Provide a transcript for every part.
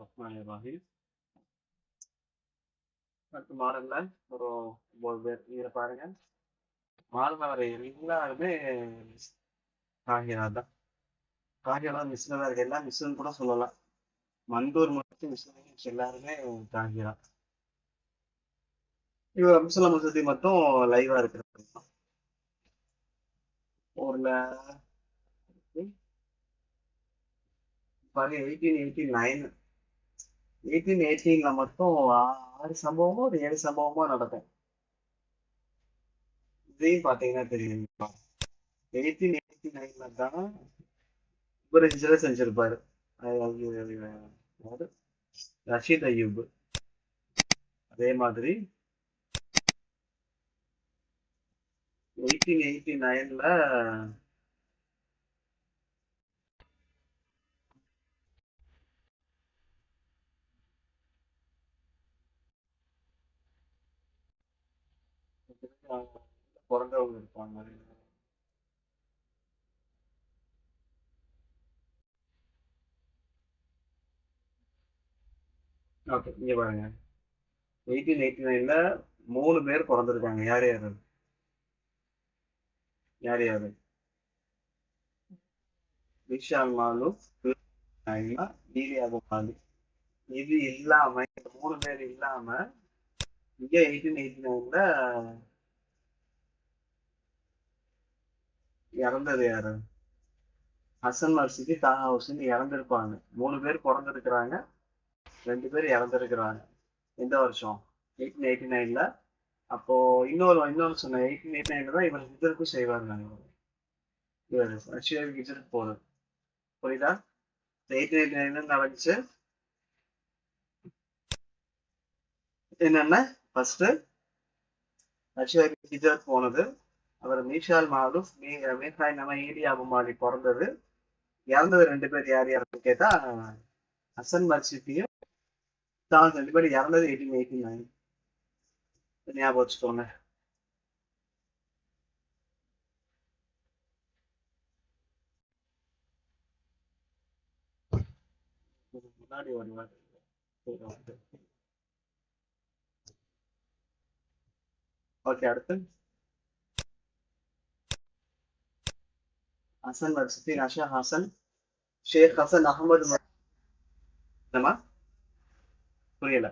Bismillahirrahmanirrahim. அடுத்து மாடல்ல ஒரு 9 பேர் இதில் பாருங்க. மாடல்ல வர எல்லாருமே காகிரா தான். காகிரா மிஸ்ல தான் இருக்கு. எல்லாம் மிஸ்ன்னு கூட சொல்லலாம். மண்டூர் மட்டும் மிஸ் எல்லாருமே காகிரா. இவர் அப்துல் மசூதி மட்டும் லைவா இருக்கிறது. ஊர்ல பாருங்க 1889 1818ல மட்டும் 6 சம்பவமோ ஒரு 7 சம்பவமோ நடக்கும். இதையும் பாத்தீங்கன்னா தெரியும். 1889ல தான் இவர் ஹிஜ்ரத் செஞ்சிருப்பாரு. அதாவது ரஷீத் அய்யூப். அதே மாதிரி 1889ல பிறந்தவங்க இருப்பாங்க. ஓகே, இங்க பாருங்க. 1889ல 3 பேர் பிறந்திருக்காங்க. யார் யாரு? யார் யாரு? விஷால் மாலு, நாயிமா, நீலியாபு மாலு. இது இல்லாம இந்த 3 பேர் இல்லாம இங்க 1889ல இறந்தது யாரு? ஹசன் மர்சிதி, தாஹா ஹுசேன் இறந்திருப்பாங்க. 3 பேர் பிறந்திருக்கிறாங்க, 2 பேர் இறந்திருக்கிறாங்க. எந்த வருஷம்? 1889ல. அப்போ இன்னொன்னு சொன்னேன். 1889ல தான் இவர் ஹிஜ்ரத்தும் செய்வார். இவர் ரஷ்யாவுக்கு ஹிஜ்ரத் போறது. புரியுதா? 1889 நடந்துச்சு. என்னன்னா ஃபர்ஸ்ட் ரஷ்யாவுக்கு ஹிஜ்ரத் போனது. அவர் மீஷால் மாலூஃப், மீர்ஹாய் நம்ம ஈலியா அபு மாலிக் பிறந்தது. இறந்தது 2 பேர். யார் யாருன்னு கேட்டா ஹசன் மர்சிதியும் தான். 2 பேர் இறந்தது 1889. ஞாபகம் வச்சுக்கோங்க. முன்னாடி வருவார். ஓகே, அடுத்து ஹசன் மர்சிதி, நஷா ஹசன், ஷேக் ஹசன் அகமது என்னமா? புரியல.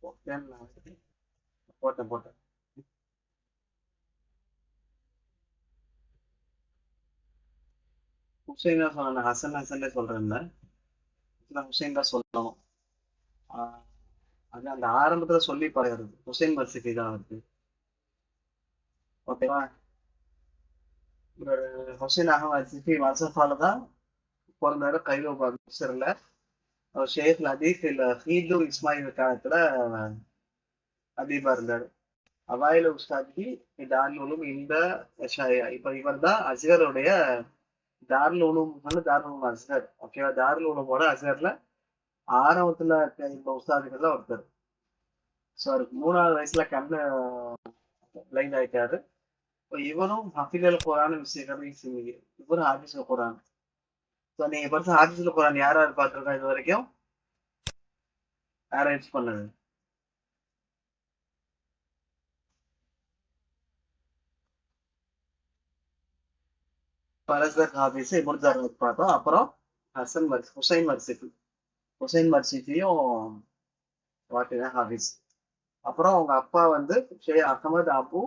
போட்டேன் போட்டேன் போட்டேன். ஹுசைன் தான் சொன்னேன். ஹசன் ஹசன்ல சொல்றேன்ல. ஹுசைன் தான் சொல்லணும். ஆஹ் அது அந்த ஆரம்பத்துல சொல்லி பழகிறது. ஹுசைன் மர்சிதி தான் இருக்கு. ஓகேவா? இவர் ஹுசைன் அகமது சிஃபி மர்சஃபால தான் பிறந்தாரு. கைரோ மிஸ்ர்ல. அவர் ஷேக் லதீஃப் இல்ல ஹீது இஸ்மாயில் காலத்துல அதீபா இருந்தாரு. அவாயில உஸ்தாதி தாருல் உலூம் இந்த இப்ப இவர் தான் அஸ்கருடைய தாருல் உலூம் தாருல் உலூம் அஸ்கர். ஓகேவா? தாருல் உலூமோட அஸ்கர்ல ஆரம்பத்துல இந்த உஸ்தாதுகள்ல ஒருத்தர். ஸோ அவருக்கு 3வது வயசுல கண்ணு பிளைண்ட் ஆயிட்டாரு. இப்போ இவரும் ஹஃபிதல் குரான் விஷயம். இவரும் ஹாஃபிஸ் குரான். ஸோ நீங்க படிச்ச ஹாஃபிஸ் குரான் யார் யார் பார்த்துருக்கோம் இது வரைக்கும்? யாரை யூஸ் பண்ணது? பரஸ்தக் ஹாஃபிஸ் முர்ஜாரத் பார்த்தோம். அப்புறம் ஹுசைன் மர்சிஃபி. ஹுசைன் மர்சிஃபியும் வாட்டினா ஹாஃபிஸ். அப்புறம் அவங்க அப்பா வந்து ஷே அகமது அபு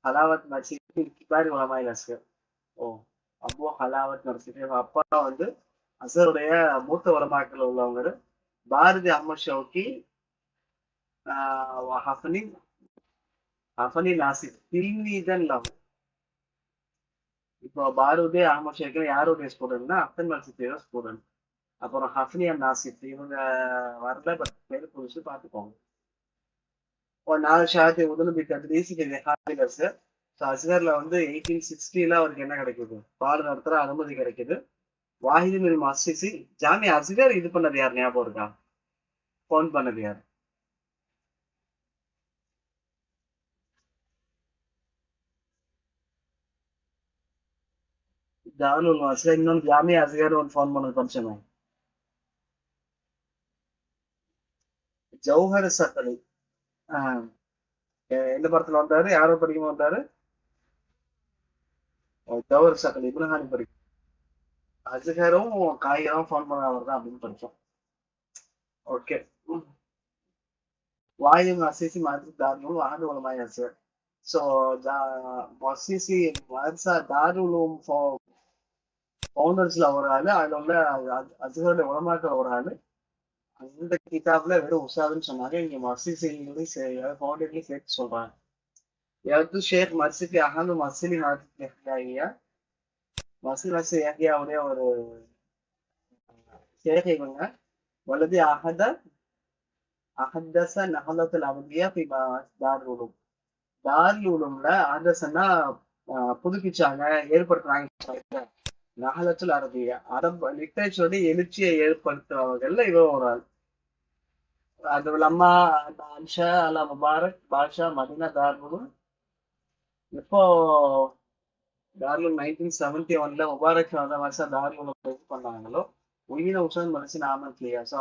ஹலாவத் மர்சிஃபி கிபாரி உலமாயில் அஸ்கர். ஓ, அபு ஹலாவத் மர்சிஃபி. அவங்க அப்பா வந்து அசருடைய மூத்த உலமாக்கள் உள்ளவங்க. பாரதி அஹமத் ஷவுக்கி, ஹஃபனி ஹஃபனி நாசிர் தில்மீதன் லவ். இப்போ பாரதி அஹமத் ஷவுக்கி யாருடைய ஸ்டூடெண்ட்னா அப்தன் மர்சிஃபியோட ஸ்டூடெண்ட். அப்புறம் ஹஃப்னி அண்ட் நாசிர் இவங்க வரல. பட் பேர் புதுசு பார்த்துக்கோங்க. ஒரு 4 ஷாத்தி உதனபி தத்ரீஸுக்கு ஹாஃபிஸ். ஸோ அஸ்கர்ல வந்து 1860ல அவருக்கு என்ன கிடைக்குது? பாடம் நடத்துற அனுமதி கிடைக்குது. வாஹிது மின் மஸ்ஸிசி ஜாமி அஸ்கர் இது பண்ணது யார் ஞாபகம் இருக்கா? ஃபோன் பண்ணது யார்? தாருல் மாஸ்ல இன்னொன்று ஜாமியா அஸ்கர் ஒரு ஃபோன் பண்ணது ஃபங்க்ஷன் ஜௌஹர் சக்கலை. எந்த படத்துல வந்தாரு, யாரோ படிக்குமா வந்தாரு? ஜௌஹர் சக்கலை இப்ராஹிம் படிக்கும். அஸ்கரும் காயிரும் ஃபோன் பண்ண அவர் தான் அப்படின்னு படிச்சோம். ஓகே. வாயு அசிசி மாதிரி தாருல் வாஹது உலமாய் அஸ்கர். ஸோ மொசிசி மர்சா தாருல் ஃபவுண்டர்ஸ்ல ஒரு ஆளு, அதுல உள்ள அஸ்கருடைய உலமாக்கள் ஒரு ஆளு. அந்த கிதாப்ல வெறும் உஸ்தாதுன்னு சொன்னாங்க. இங்க மர்சிசிலையும் ஃபவுண்டர்லையும் சேர்த்து சொல்றாங்க. يعد الشيخ مرسي أحد ممثلي المعرفة الإحيائية. مرسي யாவுடைய ஒரு ஷேக் இவங்க. والذي أحدث نهضة العربية في دار العلوم. தாருல் உலூம்ல அஹதஸன்னா புதுப்பிச்சாங்க, ஏற்படுத்துறாங்க. நஹலத்துல் அரபியா அரபு லிட்டரேச்சருடைய எழுச்சியை ஏற்படுத்துறவர்கள்ல இவர் ஒரு ஆள். அது இல்லாம அன்ஷா அலா முபாரக் பாஷா மதீனா தாருல் உலூம். இப்போ தாருல் 1971ல முபாரக் வந்த வருஷம் தாருல் உலூம் இது பண்ணாங்களோ உயின உசன் மனசு நாம இல்லையா. ஸோ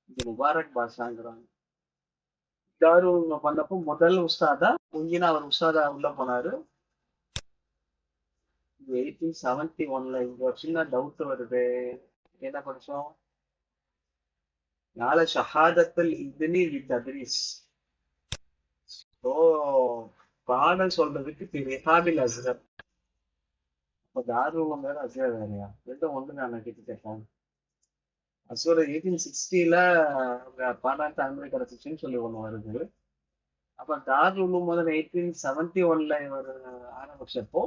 இது முபாரக் பாஷாங்கிறாங்க. தாருல் உலூம் பண்ணப்போ முதல் உஸ்தாதா உயினா அவர் உஸ்தாதா உள்ள போனாரு. 1871ல இங்க ஒரு சின்ன டவுட் வருது. என்ன படிச்சோம்? நாளை ஷஹாதத்துல் இப்னி தத்ரீஸ். ஓ, பாடல் சொல்றதுக்கு ரிஹாபில் அஸ்கர். அப்ப தாருல் உலூம் வேற அஸ்கர் வேறையா? ரெண்டும் ஒன்று நான் கிட்ட கேட்டேன். அஸ்கர் 1860ல பாடாட்டு அனுமதி கிடைச்சிச்சுன்னு சொல்லி ஒண்ணு வருது. அப்ப தாருல் உலூம் முதல் 1871ல இவர் ஆரம்பிச்சப்போ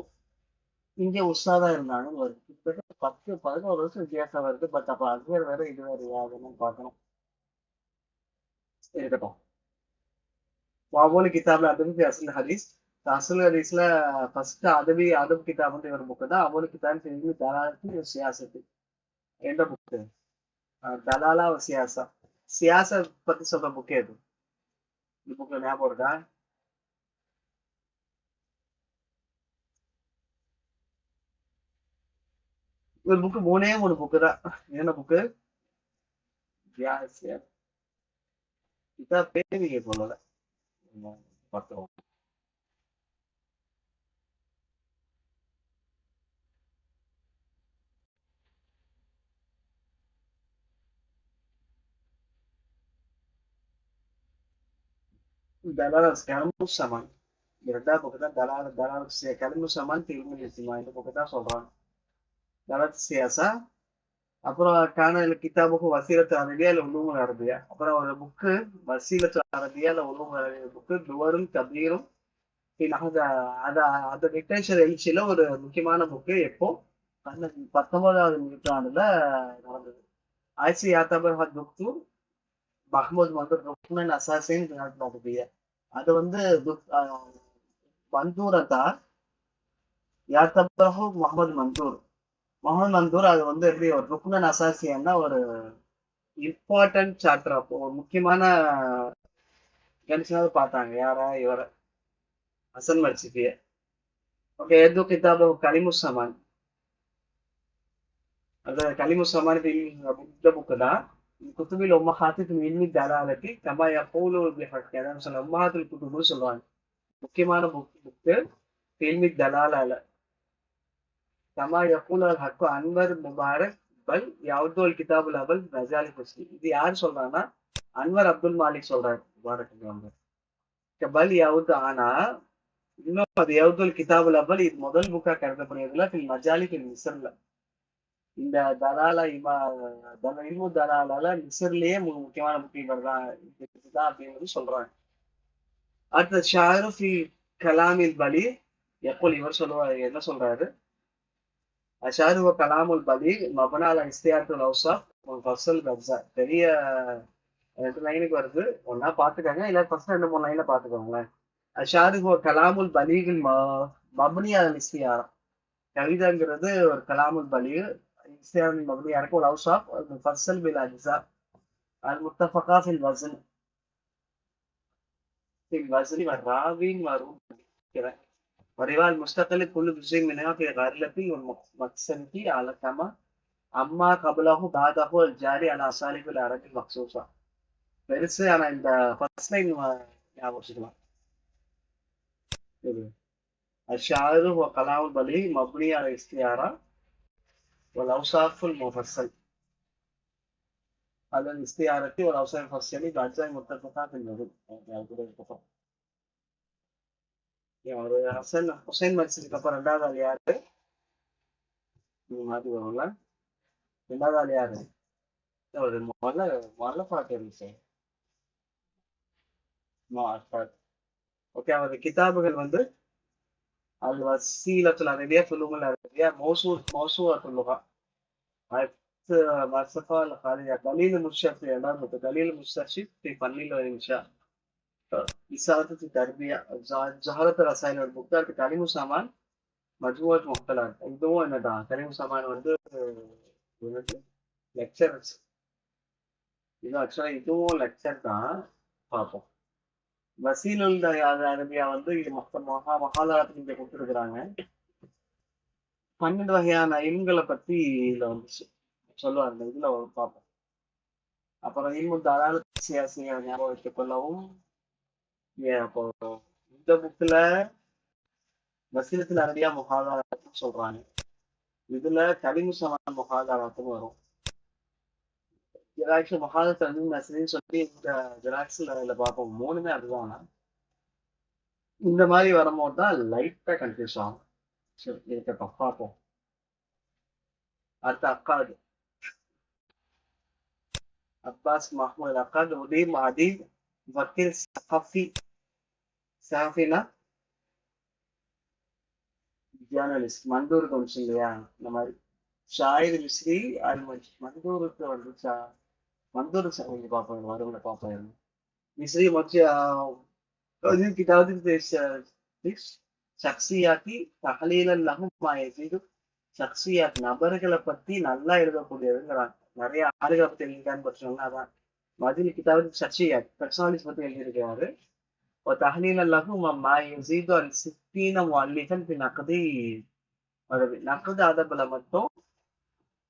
இங்க உஸ்தாதா இருந்தாலும் வருது. கிட்டத்தட்ட 10-11 வருஷம் வித்தியாசம் வருது. பட் அப்ப அஸ்கர் வேற இது வேறையா அதுன்னு பார்க்கணும். இருக்கட்டும். வாவோலி கிதாப்ல அதபி அசல் ஹதீஸ். அசல் ஹதீஸ்ல ஃபர்ஸ்ட் அதப் கிதாப் ஒரு புக்கு தான். அவோலி கிதாப் தலாலத்து சியாசத்து. எந்த புக்கு? தலாலா சியாசா. சியாச பத்தி சொல்ற புக்கு எது? இந்த புக்ல ஞாபகம் இருக்கா? ஒரு புக்கு 3 புக்கு தான். என்ன புக்கு? கிதாப் பேரு நீங்க சொல்லல. பார்த்தோம். தலாலஸ் கலமு சமான். இரண்டாவது புக்கு தான் தலாலஸ் கலமு சமான் திருமணி இந்த புக்கு தான் சொல்றாங்க. தலாலத் சியாசா. அப்புறம் காணல் கிதாபுக்கு வசீலத்து அரபியா இல்ல உலூமுல் அரபியா. அப்புறம் ஒரு புக்கு வசீலத்து அரபியா இல்ல உலூமுல் அரபியா புக்கு துவரும் கபீரும். அந்த லிட்டரேச்சர் எழுச்சியில ஒரு முக்கியமான புக்கு. எப்போ 19வது நூற்றாண்டுல நடந்தது. ஆயிசி யாத்தாபர் துக்தூர் மஹமூத் மந்தூர் ருக்னன் அசாசின் அரபியா. அது வந்து மந்தூரத்தா யாத்தபர் முகமது மந்தூர். முகமது மந்தூர் அது வந்து எப்படி ஒரு ருக்னன் அசாசியன்னா ஒரு இம்பார்ட்டன்ட் சாப்டர். அப்போ ஒரு முக்கியமான கணிசனாவது பார்த்தாங்க. யாரா இவர ஹசன் மர்சிபிய. ஓகே, எது கிதாபு கலிமுசமான். அது கலிமுசமான் இந்த புக்கு தான். குத்துபில் உம்மஹாத்து இல்மி தலாலத்தி கமா யகூலு பிஹக். அதான் சொல்ல உம்மஹாத்துல் குத்துபுன்னு சொல்லுவாங்க. முக்கியமான புக்கு இல்மி தலாலால கமா யகூலு அல் ஹக்கு அன்வர் முபாரக் பல் யவுதுல் கிதாபுல் அவல் நஜாலி குஸ்லி. இது யார் சொல்றாங்கன்னா அன்வர் அப்துல் மாலிக் சொல்றாரு. முபாரக் பல் யவுத். ஆனா இன்னும் அது யவுதுல் கிதாபுல் அவல் இது முதல் புக்கா கருதப்படுறதுல மஜாலி மிஸ்ர்ல. இந்த இல்மு தலாலால மிஸ்ர்லயே முக்கியமான புக்கு இவர் தான் அப்படிங்கிறது சொல்றாங்க. அடுத்த ஷாருஃபி கலாமில் பலி எப்போல் இவர் சொல்லுவாரு. என்ன சொல்றாரு? அஷாரு கலாமுல் பலி மபனால இஸ்தியாத்துல் அவுசாப் ஃபஸ்ல் கப்சா. பெரிய 2 லைனுக்கு வருது. ஒன்னா பாத்துக்காங்க, இல்ல ஃபர்ஸ்ட் 2-3 லைன்ல பாத்துக்கோங்களேன். அஷாரு கலாமுல் பலீகில் மபனி அல் இஸ்தியாரா. கவிதைங்கிறது ஒரு கலாமுல் பலீக். இஸ்தியாரின் மபனி யாருக்கு ஒரு அவுசாப் ஃபஸ்ல் பில் அஜ்ஸா அல் முத்தஃபகா ஃபில் வஸன். ஃபில் வஸனி வ ராவின் வ ரூம். ورواية المستقل كل جزء منها في غرلة والمقسمة على كما أما قبله بعده الجاري على أساليب العرب المخصوصة. பெருசு ஆனா இந்த ஃபர்ஸ்ட் லைன் ஞாபகம் வச்சுக்கலாம். இது الشاعر هو كلام البليغ مبني على الاستعارة والأوصاف المفصل على الاستعارة والأوصاف المفصلة بأجزاء متفقة في النظم. ஒரு ஹுசைன் மரிச்சதுக்கு அப்புறம் ரெண்டாவது ஆள் யாரு? மாத்தி வரும்ல. ரெண்டாவது ஆள் யாரு? ஒரு முதல்ல முதல்ல பாட்டு இருந்துச்சு. ஓகே, அவரது கிதாபுகள் வந்து الوسيلة العربية في اللغة العربية موسوعة اللغة مرصفة الخالية دليل المستشفى دليل المستشفى في فن الإنشاء إساءة التربية جهالة الرسائل والمقدار تعليم سامان مجموعة مختلفات. இதுவும் என்னதான் تعليم سامان வந்து லெக்சர்ஸ். இது ஆக்சுவலா இதுவும் லெக்சர் தான். பார்ப்போம். வசீலுல் அரபியா வந்து இது மகாதாரத்துக்கு இங்க கொடுத்துருக்குறாங்க. 12 வகையான இல்ம்களை பத்தி இதுல வந்துச்சு சொல்லுவாங்க. இதுல பார்ப்போம். அப்புறம் இல்மு தாராள சியாசியை ஞாபகம் வைத்துக் கொள்ளவும். அப்போ இந்த புக்ல வசீலத்தில் அரபியா முகாதாரத்துன்னு சொல்றாங்க. இதுல கலிமு சமான் முகாதாரத்துன்னு வரும். ஜெராக்ஸ் மகாதத் வந்து நசரின்னு சொல்லி இந்த ஜெராக்ஸ்ல இதுல பார்ப்போம். மூணுமே அதுதான். இந்த மாதிரி வரும்போது தான் லைட்டா கன்ஃபியூஸ் ஆகும். சரி, இருக்கட்டும், பார்ப்போம். அடுத்த அக்காது அப்பாஸ் மஹமூத் அக்காது உதீம் அதீப் வக்கீல் சஹாஃபி. சஹாஃபினா ஜேர்னலிஸ்ட். மண்டூர் கமிஷன் இல்லையா, இந்த மாதிரி. ஷாயிர் மிஸ்ரி அல் மண்டூருக்கு வந்து மண்டூர் பார்ப்போம், வரும்ல பார்ப்போம். மிஸ்ரி சக்சியாத்தி தகலீலன் லஹும் மா யஸீது. சக்சியாத் நபர்களை பத்தி நல்லா எழுதக்கூடியதுங்கிறாங்க. நிறைய ஆளுகளை பத்தி எழுதிருக்கான்னு பார்த்தோம்னா அதான் மதில் கிதாவது சக்சியாத் பர்சனாலிட்டிஸ் பத்தி எழுதியிருக்காரு. தகலீலன் லஹும் மா யஸீது அல் சித்தீன முஅல்லிஃபன் ஃபி நக்தி அரபி. நக்து அதபுல மட்டும்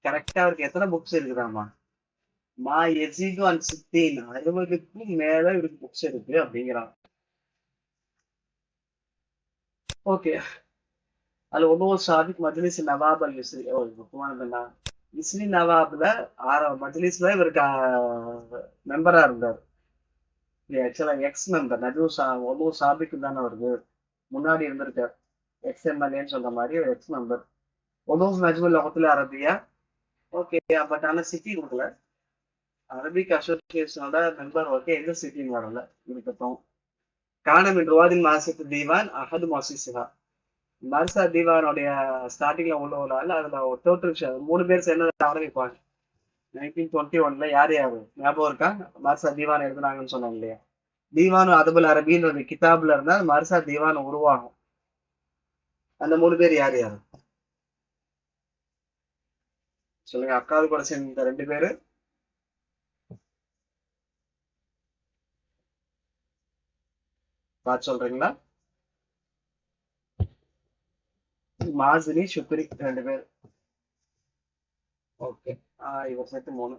கரெக்டா அவருக்கு எத்தனை புக்ஸ் இருக்குதாமா? மா யஸீது அல் சித்தீன் 60க்கும் மேல இவருக்கு புக்ஸ் இருக்கு அப்படிங்கிறாங்க. ஓகே, அது ஒவ்வொரு சாதிக் மஜ்லிஸ் நவாப் அல் மிஸ்ரி. முக்கியமானதுன்னா மிஸ்ரி நவாப்ல மஜ்லிஸ்ல இவருக்கு மெம்பரா இருந்தார். ஆக்சுவலா எக்ஸ் மெம்பர். ஒவ்வொரு சாபிக்கு தானே வருது, முன்னாடி இருந்திருக்கார். எக்ஸ் எம்எல்ஏன்னு சொல்ற மாதிரி ஒரு எக்ஸ் மெம்பர். ஒவ்வொரு மஜ்முல் லகத்துல அரபியா. ஓகே, பட் ஆனா சிட்டி கொடுக்கல. அரபிக் அசோசியேஷனோட மெம்பர். ஓகே, எந்த சிட்டின்னு வரல. இருக்கட்டும். காணமின் ருவாதின் மாசித்து தீவான் அஹது மாசிசுகா. மர்சா தீவானுடைய ஸ்டார்டிங்ல உள்ள அதுல டோட்டல் 3 பேர் சேர்ந்து ஆரம்பிப்பாங்க. 1921 யார் யாரு ஞாபகம் இருக்கா? மர்சா தீவான் எழுதுனாங்கன்னு சொன்னாங்க இல்லையா? தீவானு அதபுல் அரபின்னு ஒரு கிதாப்ல இருந்தா மர்சா தீவான் உருவாகும். அந்த 3 பேர் யார் யாரு சொல்லுங்க. அக்காது கூட சேர்ந்த 2 பேரு. பார்த்து சொல்றீங்களா? மாசினி சுக்ரி 2 பேர். ஓகே, இவர் சேர்த்து 3.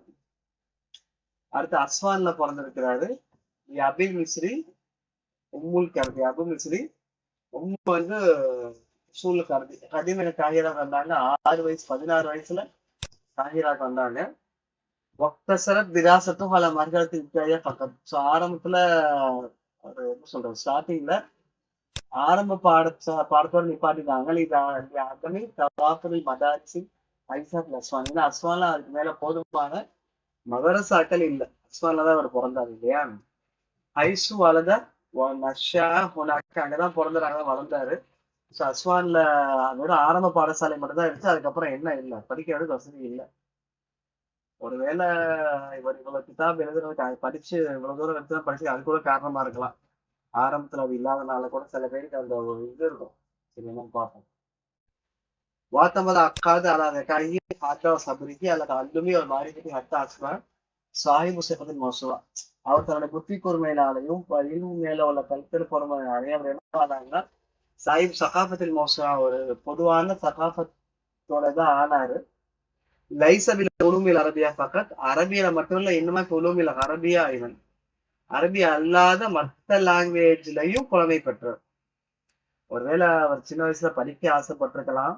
அடுத்து அஸ்வான்ல பிறந்திருக்கிறாரு அபில் மிஸ்ரி உம்முல் கர்தி. அபு மிஸ்ரி உம்மு வந்து சூழல் கர்தி. கதிமன காகிராக்கு வந்தாங்க 16 வயசுல காகிராக்கு வந்தாங்க. ஒக்தசரத் திராசத்தும் பல மர்களத்தின் வித்தியாய பக்கம். ஸோ ஆரம்பத்துல ஒரு என்ன சொல்றது, ஸ்டார்டிங்ல ஆரம்ப பாடத்தோட நிப்பாட்டிட்டாங்க. மதாரிசி ஐசாக் அஸ்வான். ஏன்னா அஸ்வான்ல அதுக்கு மேல போதுமான மதரசாக்கள் இல்ல. அஸ்வான்ல தான் அவர் பிறந்தாரு இல்லையா? ஐசு வளத நஷா ஹுனாக்க அங்கதான் பிறந்தாரு, வளர்ந்தாரு. ஸோ அஸ்வான்ல அதோட ஆரம்ப பாடசாலை மட்டும் தான் இருக்கு. அதுக்கப்புறம் என்ன இல்லை, படிக்கிறதுக்கு வசதி இல்லை. ஒருவேளை இவர் இவ்வளவு கிதாப் எழுதுறதுக்கு படிச்சு இவ்வளவு தூரம் எடுத்து படிச்சு அது கூட காரணமா இருக்கலாம். ஆரம்பத்துல அது இல்லாதனால கூட சில பேருக்கு அந்த ஒரு இது இருக்கும். சரி, என்னன்னு பார்ப்போம். வாத்தமத அக்காது அல்லாத கையை ஹாத்தா சபரிக்கு அல்லது அல்லுமி ஒரு மாறிக்கு ஹத்தா அஸ்வான் சாஹிபு சிபத்தின் மோசுவா. அவர் தன்னுடைய புத்தி கூர்மையினாலையும் மேல உள்ள கல்பெரு பொறுமையினாலையும் அவர் என்ன ஆனாங்கன்னா சாஹிப் சகாஃபத்தில் மௌசா ஒரு பொதுவான சகாஃபத்தோட தான் ஆனாரு. லைசபில் உலூமில் அரபியா பக்கத், அரபியில மட்டும் இல்ல, இன்னுமா உலூமில் அரபியா இவன் அரபி அல்லாத மற்ற லாங்குவேஜ்லயும் புலமை பெற்றார். ஒருவேளை அவர் சின்ன வயசுல படிக்க ஆசைப்பட்டிருக்கலாம்,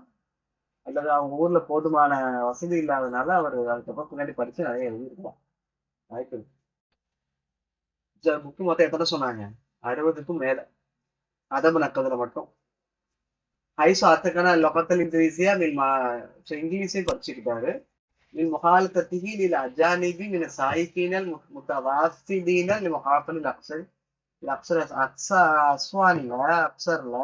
அல்லது அவங்க ஊர்ல போதுமான வசதி இல்லாதனால அவர் அதுக்கப்புறம் பின்னாடி படிச்சு நிறைய எழுதியிருக்கலாம். வாய்ப்பு இருக்கு. புக்கு மொத்தம் எத்தனை சொன்னாங்க? 60க்கும் மேல. அதபு நக்கதுல மட்டும். ஹைசோ அத்தக்கான லொகத்தல் இங்கிலீசியா இங்கிலீஷையும் படிச்சுக்கிட்டாரு. من مخالطته للأجانب من السائقين المتوافدين لمحافل الأقصر. الأقصر أقصى أسواني أقصرல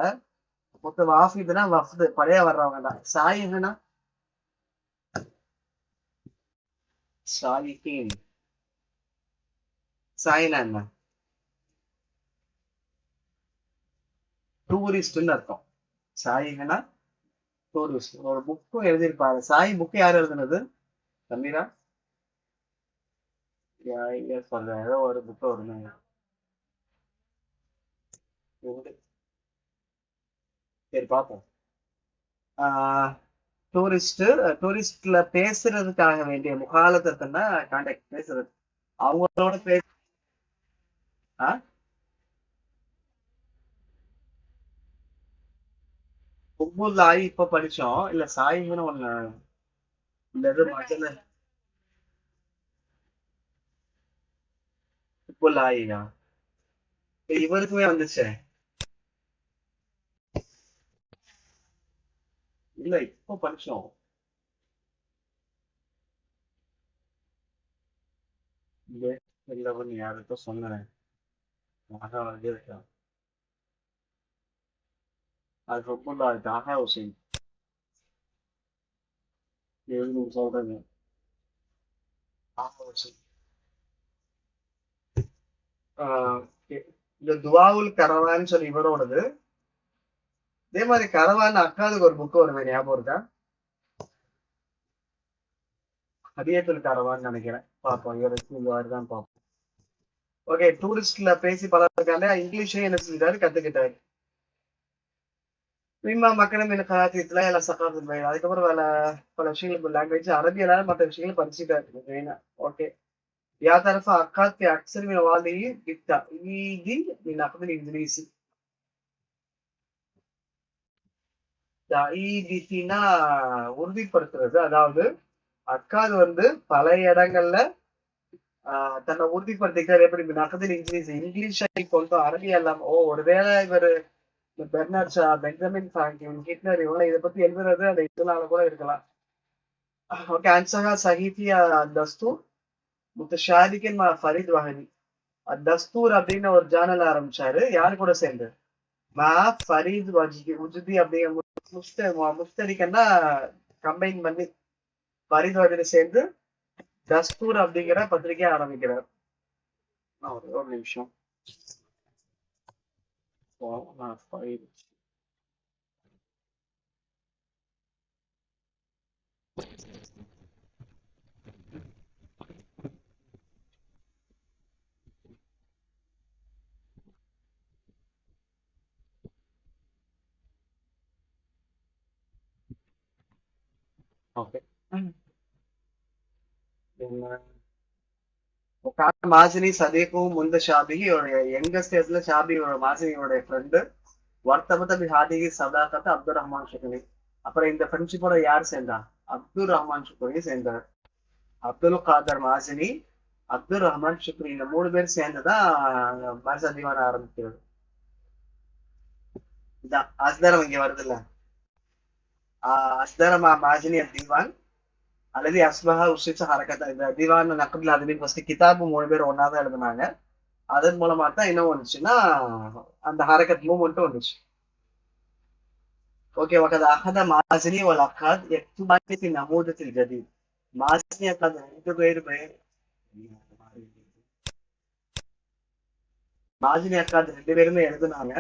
முத்தவாஃபிதுனா வஃப்து பழைய வர்றவங்க தான். சாயிஹ்னா சாயிகீன். சாயினா என்ன? டூரிஸ்ட்னு அர்த்தம். சாயிஹ்னா டூரிஸ்ட். ஒரு புக்கும் எழுதியிருப்பாரு. சாய் புக்கு யார் எழுதுனது? தமிழா? சொல்றேன், ஏதோ ஒரு புக்கு வருதுங்க. சரி பார்ப்போம். டூரிஸ்ட் டூரிஸ்ட்ல பேசுறதுக்காக வேண்டிய முகாலத்தன்னா கான்டாக்ட் பேசுறது அவங்களோட பேச. கும்புல்லாயி இப்ப படிச்சோம் இல்ல, சாயின்னு ஒண்ணு. இந்த இது மஜல கும்புல்லாயியா இவருக்குமே வந்துச்சே. இல்ல இப்ப படிச்சோம். இல்ல இல்லவன் யாருக்கோ சொன்னேன். ஆஹா இருக்கா. அது கும்புல்லாய் ஆஹா ஹுசைன் எழுதி சொல்றேங்க. ஆஹா ஹுசைன். ஆஹ் இந்த துவாவுல் கரவான்னு சொல்லி இவரோடது. இதே மாதிரி கரவான் அக்காதுக்கு ஒரு புக்கு வருவேன், ஞாபகம் இருக்கா? ஹதியத்துல் கரவான்னு நினைக்கிறேன். பார்ப்போம், இவருக்கு இவர் தான் பார்ப்போம். ஓகே, டூரிஸ்ட்ல பேசி பழகிறதுக்கான இங்கிலீஷையும் என்ன செஞ்சாரு, கத்துக்கிட்டாரு. மீமா மக்களும் எனக்கு கலாச்சாரத்துல எல்லாம் சக்காத்து போயிடும். அதுக்கப்புறம் வேலை பல விஷயங்கள் லாங்குவேஜ் அரபியலால மற்ற விஷயங்கள் படிச்சுட்டாரு மெயினா. ஓகே. يا طرف أكاد في أكثر من مواضيع بالتأييد من أخذ الإنجليزي. தஈதினா உறுதிப்படுத்துறது. அதாவது அக்காது வந்து பல இடங்கள்ல தன்னை உறுதிப்படுத்திக்கிறார். எப்படி நகதில் இங்கிலீஷை கொண்டு அரபி எல்லாம். ஓ, ஒருவேளை இவர் Bernard Shaw, Benjamin Franklin, Hitler இவங்க இதை பத்தி எழுதுறது அந்த இதனால கூட இருக்கலாம். ஓகே. அன்சகா சஹிஃபியா தஸ்தூர் முத்தஷாதிக்கின் ஃபரீத் வஹதி. தஸ்தூர் அப்படின்னு ஒரு ஜேர்னல் ஆரம்பிச்சாரு. யாரு கூட சேர்ந்து? மா ஃபரீத் உஜ்தி அப்படிங்கிற முஸ்தரிக்கன்னா கம்பைன் பண்ணி ஃபரீத் வஹதில சேர்ந்து தஸ்தூர் அப்படிங்கிற பத்திரிகை ஆரம்பிக்கிறார். ஒரு நிமிஷம். ஓகே. மாசினி சதீக்கும் முந்த ஷாபிகி யங்கஸ்ட் ஏஜ்ல ஷாபியோட மாசினியோட ஃப்ரெண்டு. வர்த்தமத்த பி ஹாதிகி சதாகத்த அப்துல் ரஹ்மான் ஷுக்ரி. அப்புறம் இந்த ஃப்ரெண்ட்ஷிப்போட யார் சேர்ந்தா? அப்துல் ரஹ்மான் ஷுக்ரி சேர்ந்தார். அப்துல் காதர் மாசினி, அப்துல் ரஹ்மான் ஷுக்ரி, இந்த 3 பேர் சேர்ந்துதான் மர்சா திவான் ஆரம்பிக்கிறது. இதான் அஸ்தரம் இங்க வருது இல்ல. அஸ்தரமா மாஜினி திவான் அல்லது அஸ்பஹா உஷிச்ச ஹரக்கத். இந்த திவான் நக்கத்துல அதுவே ஃபர்ஸ்ட் கிதாபு 3 பேர் ஒன்னாதான் எழுதுனாங்க. அதன் மூலமா தான் என்ன வந்துச்சுன்னா அந்த ஹரக்கத் மூவ்மெண்ட்டும் வந்துச்சு. ஓகே. وقد أخذ مازني والعقاد يكتبان في النموذج الجديد. மாசினி அக்காது 2 பேர் மாசினி அக்காது 2 பேருமே எழுதுனாங்க.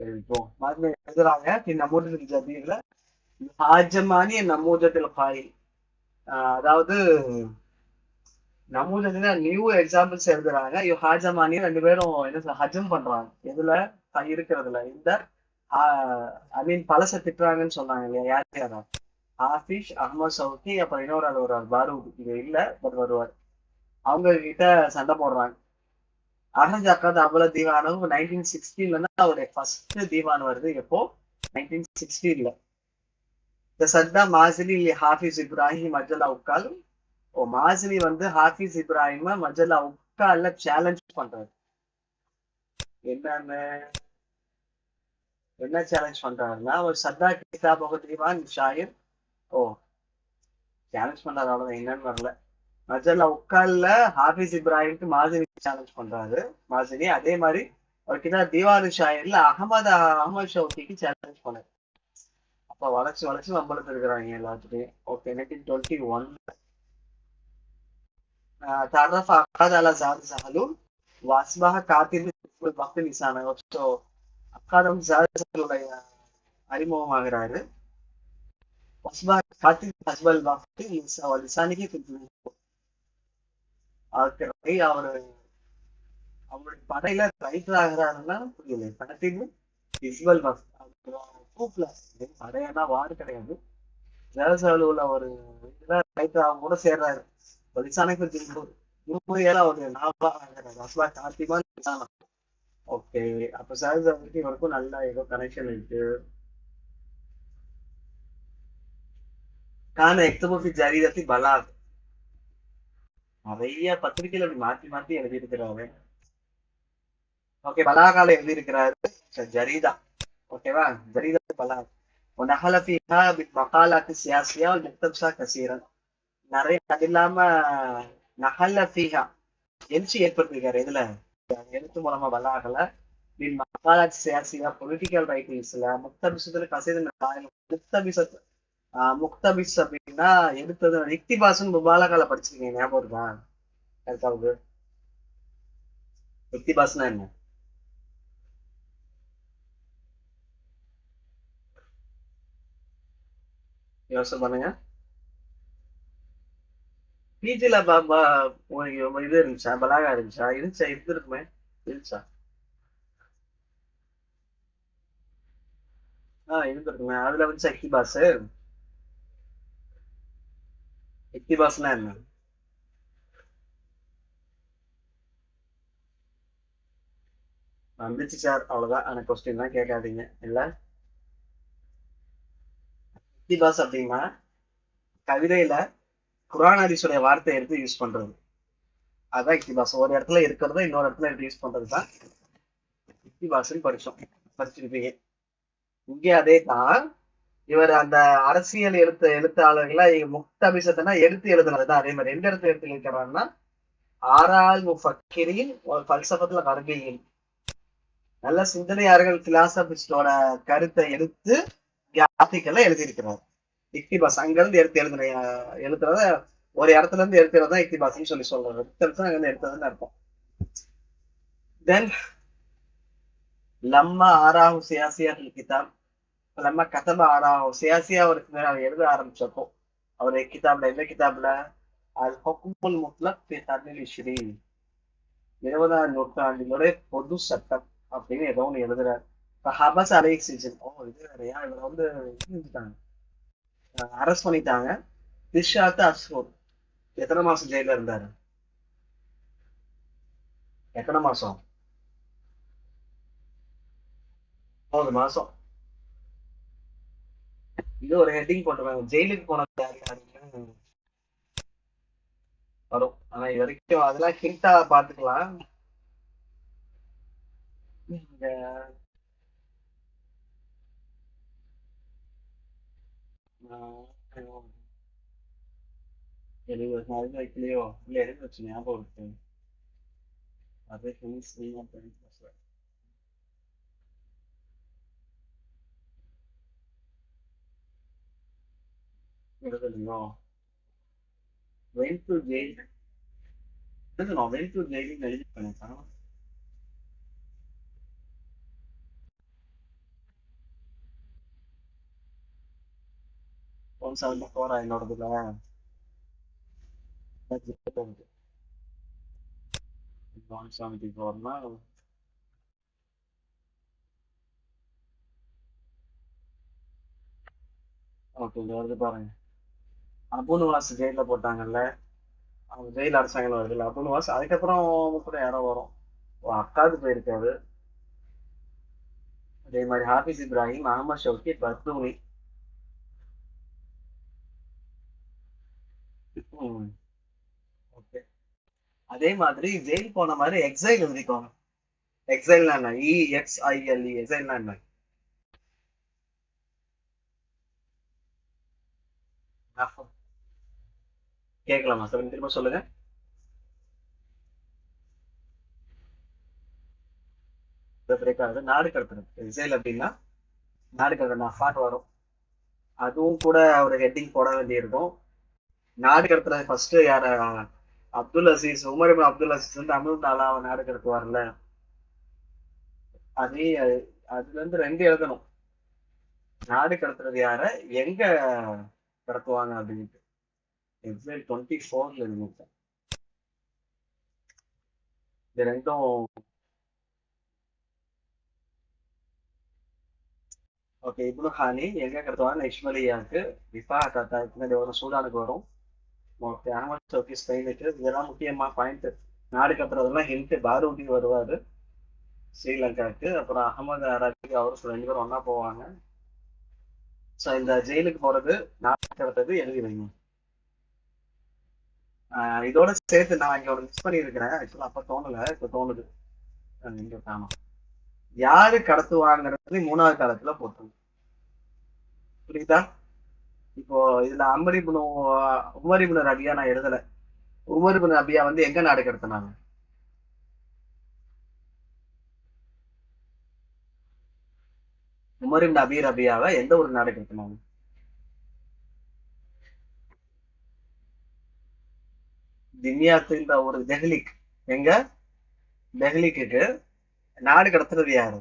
தெரிவிப்போம். மாதிரி எழுதுறாங்க في نموذج الجديد ஹாஜமானி நமூதத்தில் காயில். அதாவது நமூதத்துல நியூ எக்ஸாம்பிள்ஸ் எழுதுறாங்க. ஹாஜமானி ரெண்டு பேரும் என்ன ஹஜம் பண்றாங்க எதுல இருக்கிறதுல இந்த ஐ மீன் பழச திட்டுறாங்கன்னு சொன்னாங்க இல்லையா? யார் யாரா? ஹாஃபிஷ், அஹ்மத் சவுக்கி, அப்புறம் இன்னொரு ஆள் வருவார் பாரூத். இது இல்ல பட் வருவார். அவங்க கிட்ட சண்டை போடுறாங்க. அகமது அக்காத் அவ்வளவு தீவானும் 1960 அவருடைய ஃபர்ஸ்ட் தீவான் வருது. எப்போ? 1960. இந்த சத்தா மாசிலி ஹாஃபிஸ் இப்ராஹிம் மஜல்லா உட்கால். மாசிலி வந்து ஹாஃபிஸ் இப்ராஹிம மஜல்லா உட்கால்ல சேலஞ்ச் பண்றாரு. என்னன்னு என்ன சேலஞ்ச் பண்றாருன்னா, ஒரு சத்தா கிதாப் தீவான் ஷாயிர். ஓ சேலஞ்ச் பண்றாரு, அவ்வளவுதான். என்னன்னு வரல. மஜல்லா உட்கால்ல ஹாஃபிஸ் இப்ராஹிம்க்கு மாசினி சேலஞ்ச் பண்றாரு. மாசினி அதே மாதிரி அவர்கிட்ட தீவானு ஷாயர்ல அகமது ஷவுக்கிக்கு சேலஞ்ச் பண்ணாரு. அப்ப வளைச்சு வம்பளத்து இருக்கிறாங்க எல்லாத்துலயும். ஓகே, 1921 تعرف عقاد على زاد زهلول واصبح قاتل الوقت لسانه. ஸோ அக்காதம் ஜாதலுடைய அறிமுகமாகிறாரு. واصبح قاتل حسب الوقت ولسانه في அவரு அவருடைய படையில ரைட்டர் ஆகிறாருன்னா புரியல. படத்தின் விசுவல் கூப்ல படையானா வாரு கிடையாது. ஜெயசாலுல ஒரு இதுதான் ரைட்டர் அவங்க கூட சேர்றாரு. லிசானுக்கு ஒரு நாவா ஆகிறாரு. கார்த்திமா லிசானா. ஓகே, அப்ப சஹஜாவுக்கு இவருக்கும் நல்ல ஏதோ கனெக்ஷன் இருக்கு. கான எக்தபோஃபி ஜரீதத்தி பலாக். நிறைய பத்திரிகைகள் அப்படி மாத்தி மாத்தி எழுதியிருக்கிறாரு. ஓகே, பலாகால எழுதியிருக்கிறாரு. ஜரீதா. ஓகேவா? ஜரீதா பலாக். ونحل فيها بالمقالات السياسية والمقتبسة كثيرا. நிறைய அது இல்லாம நஹல்ல ஃபீஹா எழுச்சி ஏற்படுத்திருக்காரு. இதுல எழுத்து மூலமா பலாகல மகாலாட்சி சியாசியா பொலிட்டிக்கல் ரைட்டிங்ஸ்ல முக்தபிசத்துல கசீது முக்தபிசத் முக்தபிஸ் அப்படின்னா எடுத்தது இக்திபாசன் முபாலகால படிச்சிருக்கீங்க, ஞாபகம் இருக்கா? அதுக்காவது இக்திபாஸ்னா என்ன? யோசனை பண்ணுங்க. பிஜில இது இருந்துச்சா? பலாகா இருந்துச்சா இருந்திருக்குமே. இருந்துச்சா? இருந்திருக்குமே. அதுல வந்து இக்திபாஸ்னா என்ன? வந்துச்சு சார், அவ்வளவுதான். ஆனா கொஸ்டின் தான் கேட்காதீங்க. இல்ல, இக்திபாஸ் அப்படின்னா கவிதையில குரான் ஹதீஸுடைய வார்த்தையை எடுத்து யூஸ் பண்றது. அதான் இக்திபாஸ். ஒரு இடத்துல இருக்கிறத இன்னொரு இடத்துல எடுத்து யூஸ் பண்றதுதான் இக்திபாஸ்ன்னு படிச்சிருப்பீங்க. இங்கே அதே தான். இவர் அந்த அரசியல் எழுத்தாளர்களை முக்தபிசத்தனா எடுத்து எழுதுனதுதான். அதே மாதிரி எந்த இடத்துல எடுத்து எழுதுறாருன்னா, ஆறால் முஃபக்கிரின் ஒரு பல்சபத்துல கருபியின் நல்ல சிந்தனையாளர்கள் பிலாசபிஸ்டோட கருத்தை எடுத்து ஆர்டிக்கல்ல எழுதியிருக்கிறார். இக்திபாஸ் அங்கிருந்து எடுத்து எழுதுறத ஒரு இடத்துல இருந்து எடுத்துறதா இக்திபாஸ்ன்னு சொல்றாரு. அங்க இருந்து எடுத்ததுன்னு அர்த்தம். தென் லம்மா ஆறாஹு சியாசியா கிதாப். லம்மா கதப ஆறாஹு சியாசியா அவருக்கு மேல அவர் எழுத ஆரம்பிச்சப்போ அவருடைய கிதாப்ல, எந்த கிதாப்ல? அல் ஹுக்முல் முத்லக் ஃபி கர்னில் 20 20ஆம் நூற்றாண்டினுடைய பொது சட்டம் அப்படின்னு ஏதோ ஒண்ணு எழுதுறாரு. ஹபஸ் அலைக் சிஜன். இது வேறையா? இவரை வந்து அரெஸ்ட் பண்ணிட்டாங்க. திஷாத்து அஸ்ரூர். எத்தனை மாசம் ஜெயில இருந்தாரு? எத்தனை மாசம்? 3 மாசம். இது ஒரு ஹெட்டிங் போட்டுருவாங்க, ஜெயிலுக்கு போனது யாரு யாருன்னு வரும். ஆனா இது வரைக்கும் அதெல்லாம் ஹிண்டா பாத்துக்கலாம். நீங்க எழுபது நாள் வைக்கலையோ? இல்ல எழுதி வச்சு ஞாபகம் இருக்கு. அது எழுதலையோ? வென் டு ஜெயில் எழுதணும். வென் டு ஜெயிலிங் எழுதி பண்ணிருக்காங்க. 174 என்னோடதுல 174னா ஓகே இது வருது பாருங்க. அபுனுவாஸ் ஜெயில போட்டாங்கல்ல, அவங்க ஜெயில் அரசாங்கம் வருதுல்ல அபுனுவாஸ், அதுக்கப்புறம் கூட யாரோ வரும். அக்காது போயிருக்காரு. அதே மாதிரி ஹாபிஸ் இப்ராஹிம், அகமது ஷவுக்கி, பர்தூனி. ஓகே. அதே மாதிரி ஜெயில் போன மாதிரி எக்ஸைல் எழுதிக்கோங்க. எக்ஸைல்னா என்ன? EXILE, எக்ஸைல்னா என்ன? கேட்கலாமா சார்? திரும்ப சொல்லுங்க. பிரேக் ஆகுது. நாடு கடத்தணும் எக்ஸைல் அப்படின்னா, நாடு கடத்தணும் அஃபாட் வரும். அதுவும் கூட ஒரு ஹெட்டிங் போட வேண்டியிருக்கும். நாடு கடத்துறது ஃபர்ஸ்ட் யார? அப்துல் அசீஸ், உமர் இப்னு அப்துல் அசீஸ் வந்து அமிர்த அலாவை நாடு கடத்துவார்ல, அதே அதுல இருந்து ரெண்டு எழுதணும். நாடு கடத்துறது யார, எங்க கடத்துவாங்க அப்படின்ட்டு. எக்ஸைல் 24ல இருந்துச்சு. இது ரெண்டும் ஓகே. இப்னு ஹானி எங்க கடத்துவாங்க? இஸ்மலியாவுக்கு. விஃபா தாத்தா பின்னாடி வரும், சூடானுக்கு வரும். ஓகே. அகமது சௌக்கி ஸ்பெயினுக்கு. இதெல்லாம் முக்கியமா பாயிண்ட். நாடு கடத்துறதெல்லாம் ஹிண்ட். பாரூதி வருவாரு ஸ்ரீலங்காவுக்கு. அப்புறம் அகமது அராபி அவரு ரெண்டு பேரும் ஒன்னா போவாங்க. ஸோ இந்த ஜெயிலுக்கு போறது, நாடு கடத்தது எழுதி வைங்க. இதோட சேர்த்து நான் இங்க ஒரு மிஸ் பண்ணியிருக்கிறேன். ஆக்சுவலா அப்ப தோணல, இப்ப தோணுது. இங்க காணும். யாரு கடத்துவாங்கிறது 3வது காலத்துல போட்டுருங்க. புரியுதா? இப்போ இதுல உமர் இப்னு ரபியா நான் எழுதல. உமர் இப்னு ரபியா வந்து எங்க நாடு கடத்தினாங்க? உமர் இப்னு அபி ரபியாவை எந்த ஒரு நாடு கடத்தினாங்க? தின்யாத்துன்ற ஒரு தெஹ்லிக். எங்க? தெஹ்லிக்கு. நாடு கடத்துறது யாரு?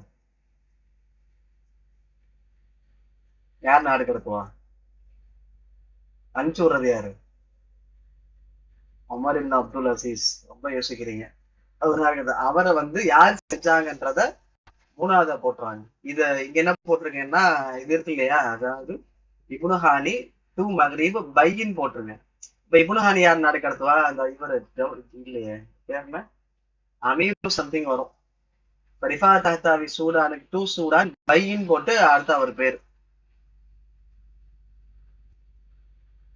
யார் நாடு கடத்துவா? அனுப்பிச்சு விடுறது யாரு? Umar ibn Abdul Azeez. ரொம்ப யோசிக்கிறீங்க. அவரை வந்து யார் செஞ்சாங்கன்றத 3வது போட்டுறாங்க. இத இங்க என்ன போட்டிருக்கேன்னா, இது இருக்கு இல்லையா, அதாவது இப்னு ஹானி டு மக்ரிப் பையின் போட்டுருங்க. இப்ப இப்னு ஹானி யார் நாடு கடத்துவா? அந்த இவர் இல்லையே, பேர் என்ன, அமீர் சம்திங் வரும். ரிஃபா தஹ்தாவி சூடானுக்கு டு சூடான் பையின் போட்டு அடுத்த அவர் பேர்.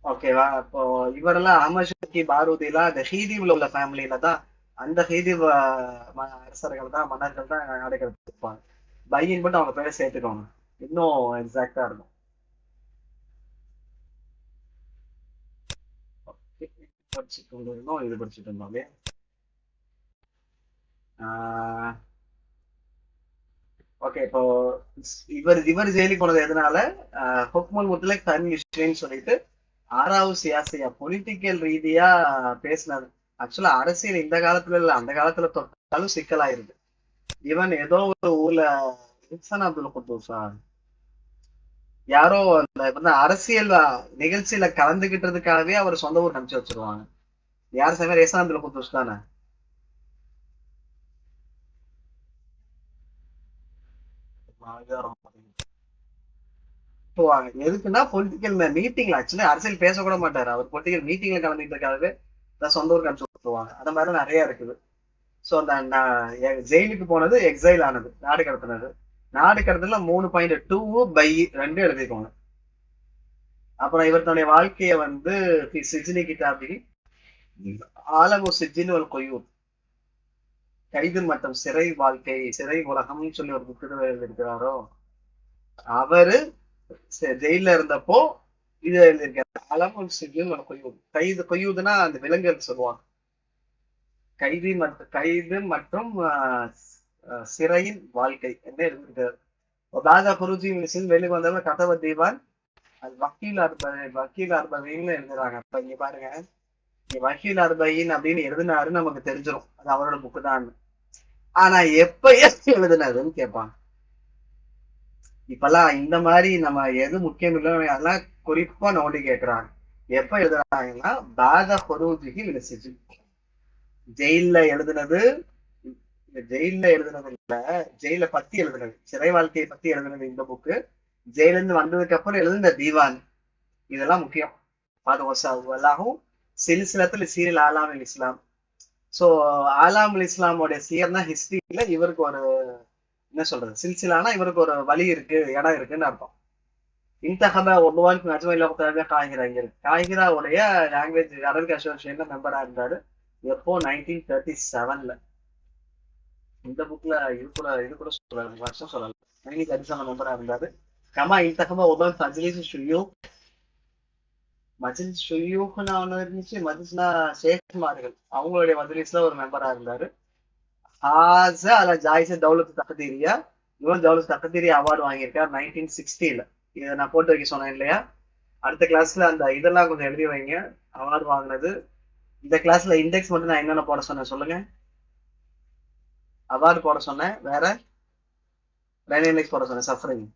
ஓகேவா? இப்போ இவரெல்லாம் அஹமது ஷக்கி, பாரூதி எல்லாம் இந்த ஹீதீவ்ல உள்ள ஃபேமிலியில தான். அந்த ஹீதீவ் அரசர்கள் தான், மன்னர்கள் தான் நாடு கடத்திருப்பாங்க. பையின் போட்டு அவங்க பேரை சேர்த்துக்கோங்க, இன்னும் எக்ஸாக்டா இருக்கும். படிச்சுட்டு இருந்தோம், இது படிச்சுட்டு இருந்தோம் இல்லையா? ஓகே. இப்போ இவர் இவர் ஜெயிலுக்கு போனது எதனால? ஹுக்முல் முத்லக் தன் விஷயம்னு சொல்லிட்டு 6வது சியாசியா பொலிட்டிக்கல் ரீதியா பேசினாரு. ஆக்சுவலா அரசியல் இந்த காலத்துல இல்ல, அந்த காலத்துல தொட்டாலும் சிக்கலாயிருது. இவன் ஏதோ ஒரு ஊர்ல இஹ்சான் அப்துல் குத்தூஸா யாரோ அந்த அரசியல் நிகழ்ச்சியில கலந்துகிட்டதுக்காகவே அவர் சொந்த ஊர் அனுப்பிச்சு வச்சிருவாங்க. யார் சமயம் இஹ்சான் அப்துல் குத்தூஸ் தானே? போவாங்க. எதுக்குன்னா பொலிட்டிக்கல் மீட்டிங்ல, ஆக்சுவலி அரசியல் பேசக்கூட மாட்டாரு அவர், பொலிட்டிக்கல் மீட்டிங்ல கலந்துக்கிட்டதுக்காகவே சொந்த ஊருக்கு அனுப்பிச்சு விட்டுருவாங்க. அந்த மாதிரி நிறைய இருக்குது. ஸோ அந்த ஜெயிலுக்கு போனது, எக்ஸைல் ஆனது, நாடு கடத்தினது. நாடு கடத்தல 3 டூ பை 2 எழுதிக்கோங்க. அப்புறம் இவர் தன்னுடைய வாழ்க்கைய வந்து சிஜினி கிட்டாபி ஆலமு சிஜின் ஒரு கொய்யூர், கைது மற்றும் சிறை வாழ்க்கை, சிறை உலகம்னு சொல்லி ஒரு புத்தகம் எழுதியிருக்கிறாரோ அவரு, ஜெயில இருந்தப்போ இது எழுதியிருக்காரு. அலமு சிஜின் ஒரு கொய்யூர். கொய்யூதுன்னா அந்த விலங்குகள் சொல்லுவாங்க. கைது மற்றும் சிறையின் வாழ்க்கை என்ன எழுதியிருக்காரு. பாதா குருஜி மிஷின் வெளிக்கு வந்தவங்க கதவ தீவான் அது வக்கீல் அர்பவின்னு எழுதுறாங்க. அப்ப இங்க பாருங்க, வக்கீல் அர்பயின் அப்படின்னு எழுதினாருன்னு நமக்கு தெரிஞ்சிடும், அது அவரோட புக்கு தான். ஆனா எப்ப எழுதினாருன்னு கேட்பாங்க. இப்பெல்லாம் இந்த மாதிரி நம்ம எது முக்கியம் இல்லை அதெல்லாம் குறிப்பா நோண்டி கேட்கிறாங்க. எப்ப எழுதுறாங்கன்னா பாத ஹொரூஜிக்கு விலசிச்சு ஜெயில எழுதுனது. ஜெயில எழுதுனது இல்ல, ஜெயில பத்தி எழுதுனது, சிறை வாழ்க்கையை பத்தி எழுதுனது இந்த புக்கு. ஜெயில இருந்து வந்ததுக்கு அப்புறம் எழுதுன தீவான். இதெல்லாம் முக்கியம். பாதுகாசாவும் சில்சிலத்துல சீரியல் ஆலாமுல் இஸ்லாம். சோ ஆலாமுல் இஸ்லாமோட சீர் தான் ஹிஸ்டரியில இவருக்கு ஒரு என்ன சொல்றது, சில்சிலானா இவருக்கு ஒரு வழி இருக்கு, இடம் இருக்குன்னு அர்த்தம். இன்தகப ஒன்னுவானுக்கு நஜ்மா இல்ல காய்கிறா இங்க இருக்கு. காய்கிறாவுடைய லாங்குவேஜ் அரபிக் அசோசியேஷன்ல மெம்பரா இருந்தாரு. எப்போ 1937ல. இந்த புக்ல இது கூட சொல்றாரு, வருஷம் சொல்லல. 1937 மெம்பரா இருந்தாரு. கமா இன்தகப ஒன்னுவான் மஜ்லிஸ் ஷுயூக். மஜ்லிஸ் ஷுயூக்னா ஒண்ணு இருந்துச்சு, மஜ்லிஸ்னா ஷேக்மார்கள், அவங்களுடைய மஜ்லிஸ்ல ஒரு மெம்பரா இருந்தாரு. ஹாஸா அல ஜாயிஸ தௌலத் தக்தீரியா. இவன் தௌலத் தக்தீரியா அவார்டு வாங்கியிருக்கார் 1960ல. இதை நான் போட்டு வைக்க சொன்னேன் இல்லையா? அடுத்த கிளாஸ்ல அந்த இதெல்லாம் கொஞ்சம் எழுதி வைங்க. அவார்டு வாங்கினது. இந்த கிளாஸ்ல இண்டெக்ஸ் மட்டும் நான் என்னென்ன போட சொன்னேன் சொல்லுங்க. அவார்டு போட சொன்னேன், வேற இண்டெக்ஸ் போட சொன்னேன். சஃபரிங்,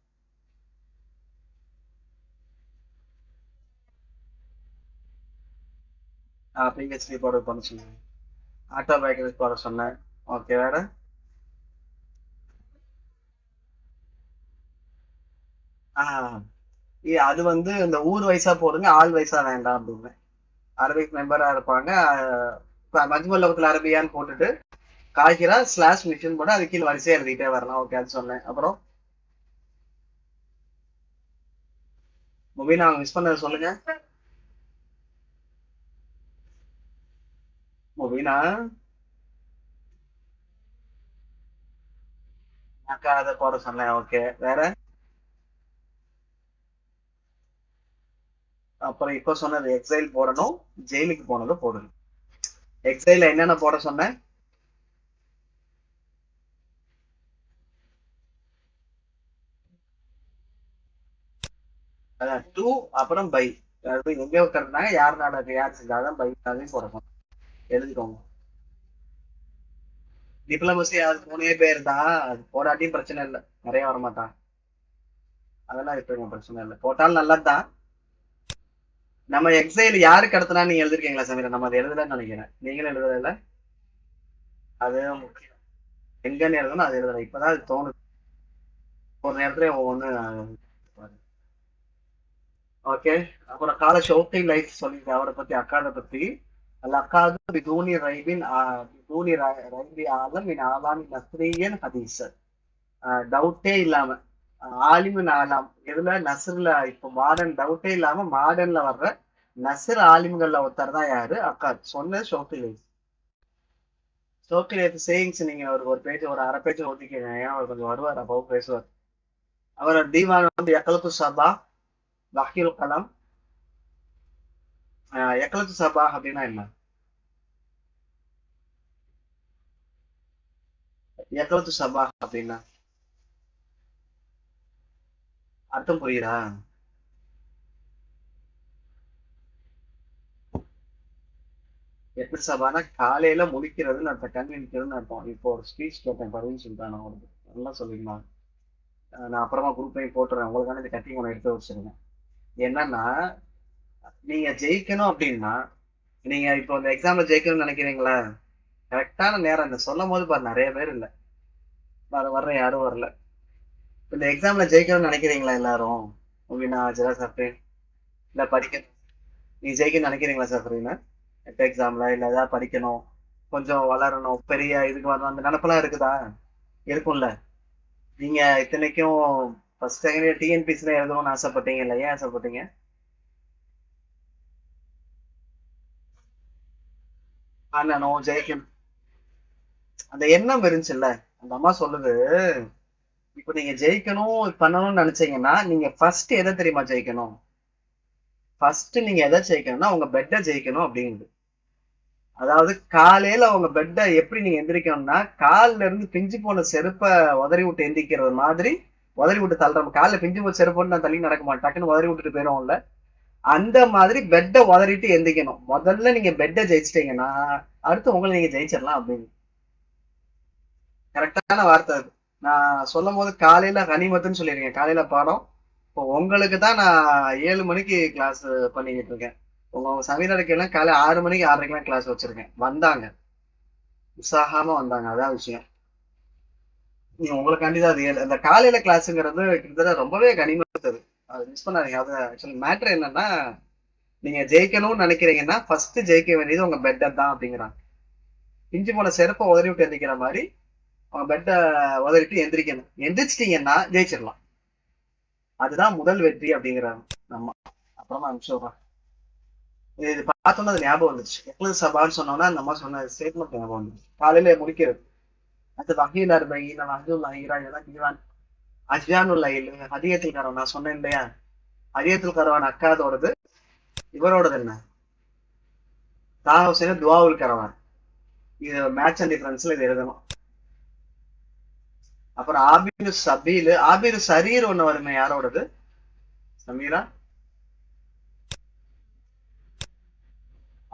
பிஹெச்டி பண்ண சொன்னேன். ஆட்டோபயோகிராஃபி போட சொன்னேன். ஓகே, வேற ஆஹ் அது வந்து இந்த ஊர் வயசா போடுங்க, ஆள் வயசா வேண்டாம் அப்படின்னு. அரபிக் மெம்பரா இருப்பாங்க. மஜ்மல் லவத்துல அரபியான்னு போட்டுட்டு காய்கிறா ஸ்லாஷ் மிஷின் போட்டு அது கீழே வரிசையா எழுதிட்டே வரலாம். ஓகே, அது சொன்னேன். அப்புறம் முபீனா மிஸ் பண்ணதை சொல்லுங்க. முபீனா அக்கா அதை போட சொன்னேன். ஓகே, வேற அப்புறம் இப்ப சொன்னது எக்ஸைல் போடணும், ஜெயிலுக்கு போனதை போடணும். எக்ஸைல என்னென்ன போட சொன்னேன்? அதான் டூ, அப்புறம் பை. அதாவது எங்க உட்கார்ந்தாங்க, யார் நாடகம் யார் செஞ்சாதான் பை அதையும் போடணும். எழுதிக்கோங்க. டிப்ளமசி அது 3 பேர் தான், அது போடாட்டியும் பிரச்சனை இல்லை, நிறைய வரமாட்டான். அதெல்லாம் இருக்குங்க, பிரச்சனை இல்லை, போட்டாலும் நல்லதுதான். நம்ம எக்ஸைல் யாருக்கு கடத்தினா நீங்க எழுதிருக்கீங்களா சமீரா? நம்ம அதை எழுதலன்னு நினைக்கிறேன். நீங்களும் எழுதல. அது முக்கியம். எங்கன்னு எழுதணும் அது எழுதல. இப்பதான் அது தோணுது. ஒரு நேரத்துல ஒவ்வொன்னு. ஓகே. அப்புறம் கால ஷோக்கை லைஃப் சொல்லியிருக்கேன் அவரை பத்தி, அக்காத பத்தி. அல்ல அக்காது பிதூனி ரைபின் பிதூனி ரைபி ஆலம் இன் ஆலாமி நஸ்ரியன் ஹதீஸ். டவுட்டே இல்லாம ஆலிமின் ஆலாம் எதுல நஸ்ர்ல, இப்போ மாடர்ன் டவுட்டே இல்லாம மாடர்ன்ல வர்ற நஸ்ர் ஆலிம்கள்ல ஒருத்தர் தான் யாரு? அக்காத் சொன்னது ஷோக்கை லைஃப். ஷோக்கை லைஃப் சேயிங்ஸ் நீங்க ஒரு பேஜ், ஒரு அரை பேஜ் ஒதுக்கிங்க. ஏன்னா அவர் கொஞ்சம் வருவார், அப்போ பேசுவார். அவரோட தீவான் வந்து யக்கலத்து சபா, வக்கீல் கலாம். யக்கலத்து சபா அப்படின்னா என்ன? யக்கலத்து சபா அப்படின்னா அர்த்தம் புரியுதா? யக்கலத்து சபானா காலையில முழிக்கிறதுன்னு அர்த்தம், கண் விழிக்கிறதுன்னு அர்த்தம். இப்போ ஒரு ஸ்பீச் கேட்டேன் பரவீன் சுல்தான் அவங்களுக்கு, நல்லா சொல்லியிருந்தாங்க. நான் அப்புறமா குரூப்லையும் போட்டுறேன் உங்களுக்கான. இந்த கட்டிங் ஒன்று எடுத்து வச்சிருங்க. என்னன்னா, நீங்க ஜெயிக்கணும் அப்படின்னா, நீங்க இப்போ இந்த எக்ஸாம்ல ஜெயிக்கணும்னு நினைக்கிறீங்களா? கரெக்டான நேரம் இந்த சொல்லும் போது பாரு, நிறைய பேர் இல்ல, வர்ற யாரும் வரல. இந்த எக்ஸாம்ல ஜெயிக்கணும்னு நினைக்கிறீங்களா எல்லாரும்? அப்படின்னா ஜெரா சஃப்ரின், இல்ல படிக்கணும். நீ ஜெயிக்கணும்னு நினைக்கிறீங்களா சஃப்ரின்? எக்ஸாம்ல இல்ல ஏதாவது படிக்கணும், கொஞ்சம் வளரணும், பெரிய இதுக்கு வரணும், அந்த நினப்பெல்லாம் இருக்குதா? இருக்கும்ல. நீங்க இத்தனைக்கும் ஃபர்ஸ்ட் செகண்ட் டிஎன்பிசில எழுதணும்னு ஆசைப்பட்டீங்க இல்ல, ஏன் ஆசைப்பட்டீங்க? பண்ணணும், ஜெயிக்கணும், அந்த எண்ணம் இருந்துச்சுல்ல. அந்த அம்மா சொல்லுது, இப்ப நீங்க ஜெயிக்கணும் பண்ணணும்னு நினைச்சீங்கன்னா நீங்க ஃபர்ஸ்ட் எதை தெரியுமா ஜெயிக்கணும்? ஃபர்ஸ்ட் நீங்க எதை ஜெயிக்கணும்னா உங்க பெட்டை ஜெயிக்கணும் அப்படிங்குது. அதாவது காலையில உங்க பெட்டை எப்படி நீங்க எந்திரிக்கணும்னா, கால்ல இருந்து பிஞ்சு போன செருப்பை உதறி விட்டு எந்திரிக்கிறது மாதிரி உதறி விட்டு தள்ளுறோம். காலைல பிஞ்சு போன செருப்பு நான் தள்ளி நடக்க மாட்டேன், டக்குன்னு உதறி விட்டுட்டு போயிடும்ல. அந்த மாதிரி பெட்டை உதறிட்டு எந்திக்கணும். முதல்ல நீங்க பெட்டை ஜெயிச்சிட்டீங்கன்னா அடுத்து உங்களை நீங்க ஜெயிச்சிடலாம் அப்படின்னு. கரெக்டான வார்த்தை அது. நான் சொல்லும் போது காலையில கனிமத்துன்னு சொல்லியிருக்கேன், காலையில பாடம். இப்போ உங்களுக்கு தான் நான் 7 மணிக்கு கிளாஸ் பண்ணிக்கிட்டு இருக்கேன். உங்க சமீரருக்கு எல்லாம் காலை 6 மணிக்கு 6:30 கிளாஸ் வச்சிருக்கேன். வந்தாங்க, உற்சாகமா வந்தாங்க. அதான் விஷயம். நீங்க உங்களுக்காண்டி தான் அது அந்த காலையில கிளாஸுங்கிறது கிட்டத்தட்ட ரொம்பவே கனிமத்தது. அது மிஸ் பண்ணாதீங்க. அது ஆக்சுவலி மேட்ரு என்னன்னா, நீங்க ஜெயிக்கணும்னு நினைக்கிறீங்கன்னா ஃபர்ஸ்ட் ஜெயிக்க வேண்டியது உங்க பெட்டை தான் அப்படிங்கிறாங்க. பிஞ்சு போன செருப்பை உதறி விட்டு எந்திரிக்கிற மாதிரி உங்க பெட்டை உதறிட்டு எந்திரிக்கணும். எந்திரிச்சிட்டீங்கன்னா ஜெயிச்சிடலாம். அதுதான் முதல் வெற்றி அப்படிங்கிறாங்க. நம்ம அப்புறமா அனுப்பிச்சுடுறேன். இது பார்த்தோன்னா அது ஞாபகம் வந்துச்சு. எக்லஸ் சபான்னு சொன்னோன்னா அந்த மாதிரி சொன்ன ஸ்டேட்மெண்ட் ஞாபகம் வந்துச்சு. காலையில முடிக்கிறது. அது வகையில் அறுபையில் அஹதுல் அஹீரா இதெல்லாம் தீவான் அஜ்யானுல் ஐல் ஹதியத்துல் கரவான் நான் சொன்னேன் இல்லையா? ஹதியத்துல் கரவான் அக்காதோடது. இவரோடது என்ன? தாஹ் ஹுசைன் துவாவுல் கரவான். இது மேட்ச் அண்ட் டிஃபரன்ஸ்ல இது எழுதணும். அப்புறம் ஆபிரு சபீல், ஆபிரு சரீர் ஒண்ணு வருமே, யாரோடது? சமீரா?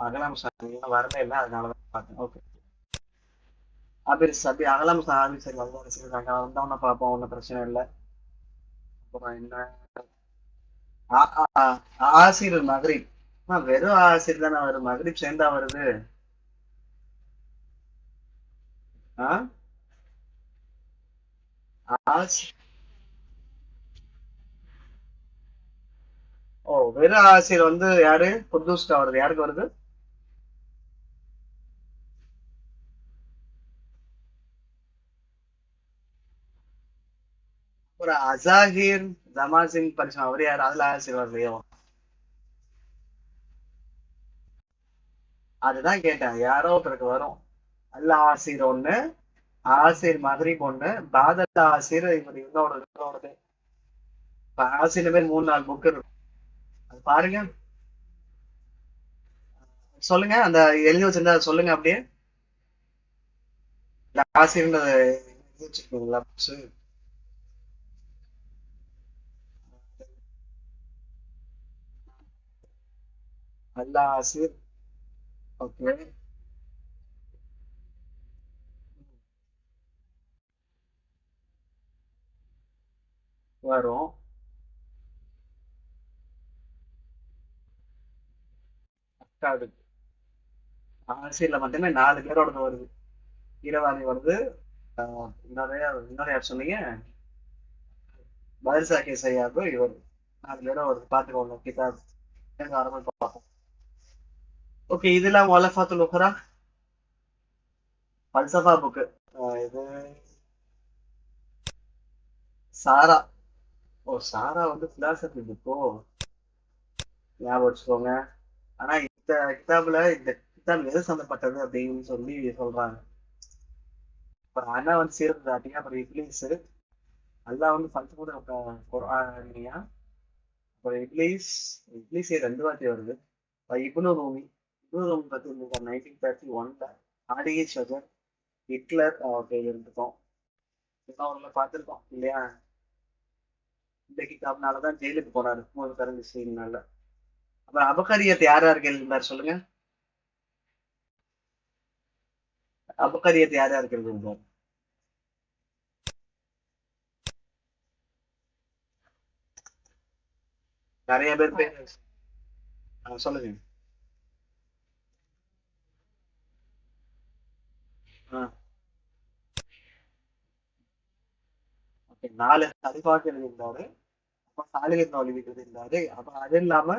அகலாம் சரீர் வரல இல்ல, அதனாலதான் பார்த்தேன். ஓகே. ஆபிர் சபி அகலாம் சாபி சரி வந்தாங்க, வந்தவன பார்ப்போம், ஒன்றும் பிரச்சனை இல்லை. அப்புறம் என்ன? ஆசிர் மகரிப். வெறும் ஆசிர் தானே வரும், மகரிப் சேர்ந்தா வருது. ஆ ஆஸ் ஓ, வெறும் ஆசிர் வந்து யாரு? குத்தூஸ்டா வருது. யாருக்கு வருது? ஒரு அசாஹிர் ஜமாசின் பரிசு அவர் யாரு? அதுல ஆசிர் வரலையோ? அதுதான் கேட்டேன், யாரோ ஒருத்தருக்கு வரும். அல்ல ஆசிர் ஒண்ணு, ஆசிர் மகரிப் ஒண்ணு, பாதல் ஆசிர் இவர் இன்னொரு. இப்ப ஆசிர் பேர் 3 4 புக் இருக்கும். அது பாருங்க. சொல்லுங்க, அந்த எழுதி வச்சிருந்தா அதை சொல்லுங்க அப்படியே. இல்ல ஆசிர்ன்றத எழுதி வச்சிருக்கீங்களா books? அல்ல ஆசிர். ஓகே. வரும். அக்காடு. ஆசிர்ல மட்டுமே 4 பேரோடது வருது. ஈரவாணி வருது. இன்னொரு யார் சொன்னீங்க? பதர்சா கே சையாபு இவர். 4 பேரும் வருது, பாத்துக்கோங்க கிதாப். ஆரம்பி பார்ப்போம். ஓகே, இதுல வலஃபாத்துல் உக்ரா பல்சஃபா புக்கு. இது சாரா. ஓ, சாரா வந்து பிலாசபி புக்கோ, ஞாபகம் வச்சுக்கோங்க. ஆனா இந்த கிதாபுல இந்த கிதாப் எது சம்பந்தப்பட்டது அப்படின்னு சொல்லி சொல்றாங்க. இப்ப அண்ணா வந்து சீரத் தாட்டியா, அப்புறம் இப்ளீஸ். அல்லாஹ் வந்து பல்சஃபா குர்ஆனியா. அப்புறம் இப்ளீஸ். இப்ளீஸ் 2 வாட்டி வருது. இப்னு ரூமி. இப்னு ரூமி பத்தி 1931 ஆடிய ஷஜர். ஹிட்லர். ஓகே, இருந்துட்டோம். இதெல்லாம் உள்ள பார்த்துருக்கோம் இல்லையா? இந்த கிதாப்னாலதான் ஜெயிலுக்கு போனாரு, மூணு சீன்னால. அப்புறம் அபகரியத்தை யார் யாருக்கு எழுதியிருந்தார் சொல்லுங்க? அபகரியத்தை யார் யாருக்கு எழுதியிருந்தார்? நிறைய பேர். சொல்லுங்க. ஆ, ஓகே. 4 ஹரிஃபாக்கு எழுதியிருந்தாரு. அப்ப சாலிஹ் நௌலிக்கு எழுதியிருந்தாரு. அப்புறம் அது இல்லாம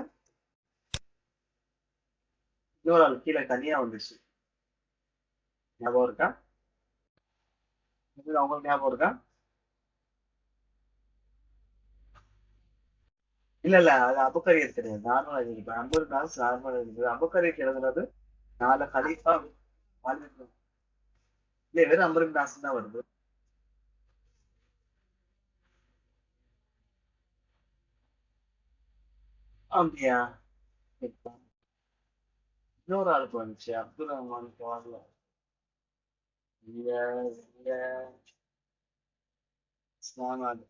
இன்னொரு ஆள் கீழே தனியா வந்துச்சு. ஞாபகம் இருக்கா? இது உங்களுக்கு ஞாபகம் இருக்கா? இல்ல இல்ல, அது அபுக்கரியத் கிடையாது. நார்மலா எழுதிருப்பேன். அம்பர் நாஸ் நார்மலா எழுதிருக்கு. அபுக்கரியத் எழுதுனது 4 ஹலீஃபா. இல்ல, வெறும் அம்பருக்கு நாஸ் தான் வருது. அப்படியா? இன்னொரு ஆளுக்கு வந்துச்சு, அப்துல் ரஹ்மானுக்கு வரல. இங்க இங்க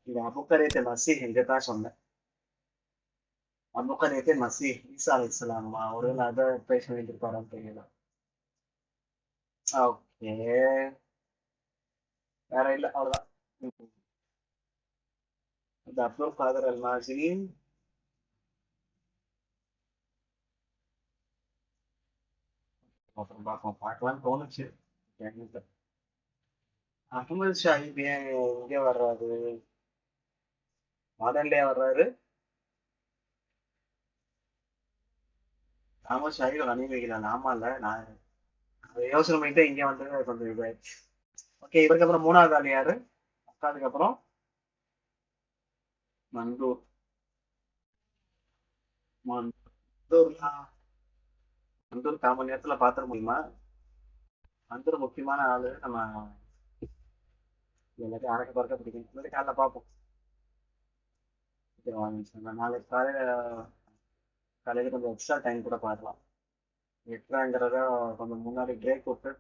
இது அபுக்கரியத்தை மசீஹ் இங்கதான் சொன்னேன். அபுக்கரியத்தை மசீஹ் ஈசா அலை இஸ்லாம். ஒருவேளை அதை பேச வேண்டியிருப்பாரான்னு தெரியல. ஓகே. வேற இல்ல, அவ்வளவுதான். ம். அந்த அப்துல் காதர் அல் நாசிரி. அப்புறம் பார்க்கலாம்னு தோணுச்சு. என்னத்த. அகமது ஷாஹிப் ஏன் இங்கே வர்றாரு? மாடர்ன்லயே வர்றாரு. அகமது ஷாஹிப் அனிமேகிறான். ஆமால, நான் அதை யோசனை பண்ணிட்டு இங்க வந்து கொஞ்சம் இதாயிடுச்சு. ஓகே, இவருக்கு அப்புறம் மூணாவது ஆள் யாரு? அதுக்கு அப்புறம் மந்தூர். மந்தூர்லாம் மந்தூர் 1/4 மணி நேரத்துல பாத்திர முடியுமா? மந்தூர் முக்கியமான ஆளு. நம்ம எல்லாத்தையும் அறக்க பறக்க பிடிக்கும். முன்னாடி காலைல பார்ப்போம். சரி, வாங்க. நாளைக்கு காலையில கொஞ்சம் எக்ஸ்ட்ரா டைம் கூட பார்க்கலாம். எக்ஸ்ட்ராங்கிறத கொஞ்சம் முன்னாடி பிரேக் விட்டு